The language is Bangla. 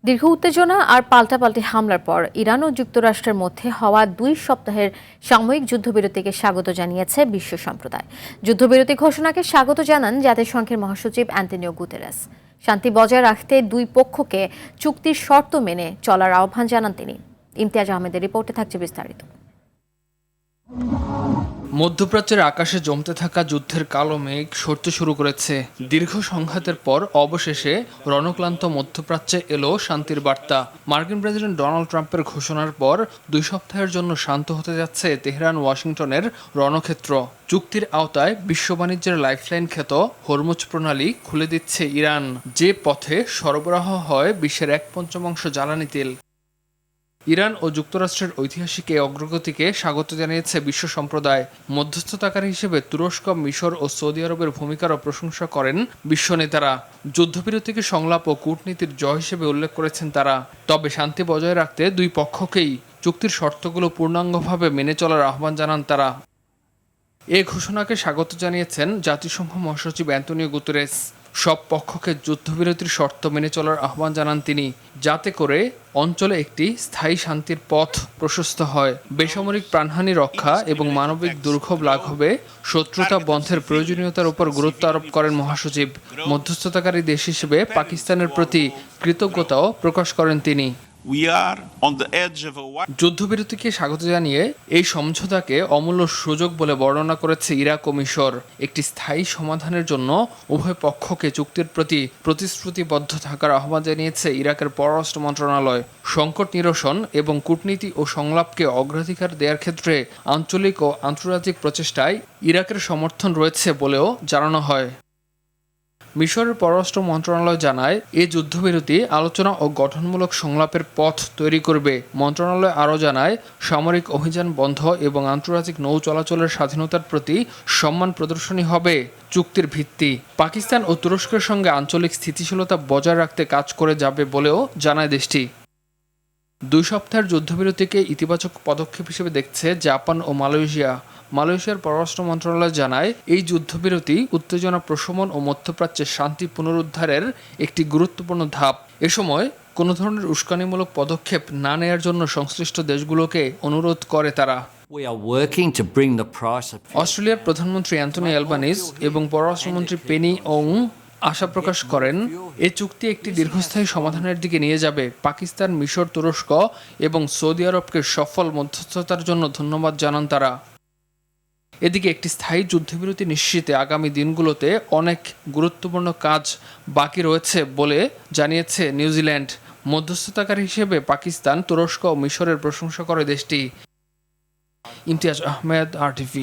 দীর্ঘ উত্তেজনা আর পাল্টাপাল্টি হামলার পর ইরান ও যুক্তরাষ্ট্রের মধ্যে হওয়া 2 সপ্তাহের সাময়িক যুদ্ধবিরতিকে স্বাগত জানিয়েছে বিশ্ব সম্প্রদায়। যুদ্ধবিরতি ঘোষণাকে স্বাগত জানান জাতিসংঘের মহাসচিব অ্যান্টোনিও গুতেরেস। শান্তি বজায় রাখতে দুই পক্ষকে চুক্তির শর্ত মেনে চলার আহ্বান জানান তিনি। ইমতিয়াজ আহমেদের রিপোর্টে থাকছে বিস্তারিত। মধ্যপ্রাচ্যের আকাশে জমতে থাকা যুদ্ধের কালো মেঘ সরতে শুরু করেছে। দীর্ঘ সংঘাতের পর অবশেষে রণক্লান্ত মধ্যপ্রাচ্যে এলো শান্তির বার্তা। মার্কিন প্রেসিডেন্ট ডোনাল্ড ট্রাম্পের ঘোষণার পর 2 সপ্তাহের জন্য শান্ত হতে যাচ্ছে তেহরান ওয়াশিংটনের রণক্ষেত্র। চুক্তির আওতায় বিশ্ব বাণিজ্যের লাইফলাইন খ্যাত হরমুজ প্রণালী খুলে দিচ্ছে ইরান, যে পথে সরবরাহ হয় বিশ্বের 1/5 জ্বালানি তেল। ইরান ও যুক্তরাষ্ট্রের ঐতিহাসিক এই অগ্রগতিকে স্বাগত জানিয়েছে বিশ্ব সম্প্রদায়। মধ্যস্থতাকারী হিসেবে তুরস্ক, মিশর ও সৌদি আরবের ভূমিকারও প্রশংসা করেন বিশ্ব নেতারা। যুদ্ধবিরতিকে সংলাপ ও কূটনীতির জয় হিসেবে উল্লেখ করেছেন তারা। তবে শান্তি বজায় রাখতে দুই পক্ষকেই চুক্তির শর্তগুলো পূর্ণাঙ্গভাবে মেনে চলার আহ্বান জানান তারা। এ ঘোষণাকে স্বাগত জানিয়েছেন জাতিসংঘ মহাসচিব অ্যান্টোনিও গুতেরেস। সব পক্ষকে যুদ্ধবিরতির শর্ত মেনে চলার আহ্বান জানান তিনি, যাতে করে অঞ্চলে একটি স্থায়ী শান্তির পথ প্রশস্ত হয়। বেসামরিক প্রাণহানি রক্ষা এবং মানবিক দুর্ভোগ লাঘবে শত্রুতা বন্ধের প্রয়োজনীয়তার উপর গুরুত্ব আরোপ করেন মহাসচিব। মধ্যস্থতাকারী দেশ হিসেবে পাকিস্তানের প্রতি কৃতজ্ঞতাও প্রকাশ করেন তিনি। যুদ্ধবিরতিকে স্বাগত জানিয়ে এই সমঝোতাকে অমূল্য সুযোগ বলে বর্ণনা করেছে ইরাক ও মিশর। একটি স্থায়ী সমাধানের জন্য উভয় পক্ষকে চুক্তির প্রতি প্রতিশ্রুতিবদ্ধ থাকার আহ্বান জানিয়েছে ইরাকের পররাষ্ট্র মন্ত্রণালয়। সংকট নিরসন এবং কূটনীতি ও সংলাপকে অগ্রাধিকার দেওয়ার ক্ষেত্রে আঞ্চলিক ও আন্তর্জাতিক প্রচেষ্টায় ইরাকের সমর্থন রয়েছে বলেও জানানো হয়। মিশরের পররাষ্ট্র মন্ত্রণালয় জানায়, এই যুদ্ধবিরতি আলোচনা ও গঠনমূলক সংলাপের পথ তৈরি করবে। মন্ত্রণালয় আরও জানায়, সামরিক অভিযান বন্ধ এবং আন্তর্জাতিক নৌ চলাচলের স্বাধীনতার প্রতি সম্মান প্রদর্শনী হবে চুক্তির ভিত্তি। পাকিস্তান ও তুরস্কের সঙ্গে আঞ্চলিক স্থিতিশীলতা বজায় রাখতে কাজ করে যাবে বলেও জানায় দেশটি। 2 সপ্তাহের যুদ্ধবিরতিকে ইতিবাচক পদক্ষেপ হিসেবে দেখছে জাপান ও মালয়েশিয়া। মালয়েশিয়ার পররাষ্ট্র মন্ত্রণালয় জানায়, এই যুদ্ধবিরতি উত্তেজনা প্রশমন ও মধ্যপ্রাচ্যের শান্তি পুনরুদ্ধারের একটি গুরুত্বপূর্ণ ধাপ। এ সময় কোনো ধরনের উস্কানিমূলক পদক্ষেপ না নেয়ার জন্য সংশ্লিষ্ট দেশগুলোকে অনুরোধ করে তারা। অস্ট্রেলিয়ার প্রধানমন্ত্রী অ্যান্থনি অ্যালবানিজ এবং পররাষ্ট্রমন্ত্রী পেনি ওং আশা প্রকাশ করেন, এ চুক্তি একটি দীর্ঘস্থায়ী সমাধানের দিকে নিয়ে যাবে। পাকিস্তান, মিশর, তুরস্ক এবং সৌদি আরবকে সফল মধ্যস্থতার জন্য ধন্যবাদ জানান তারা। এদিকে একটি স্থায়ী যুদ্ধবিরতি নিশ্চিতে আগামী দিনগুলোতে অনেক গুরুত্বপূর্ণ কাজ বাকি রয়েছে বলে জানিয়েছে নিউজিল্যান্ড। মধ্যস্থতাকারী হিসেবে পাকিস্তান, তুরস্ক ও মিশরের প্রশংসা করে দেশটি। ইমতিয়াজ আহমেদ, RTV।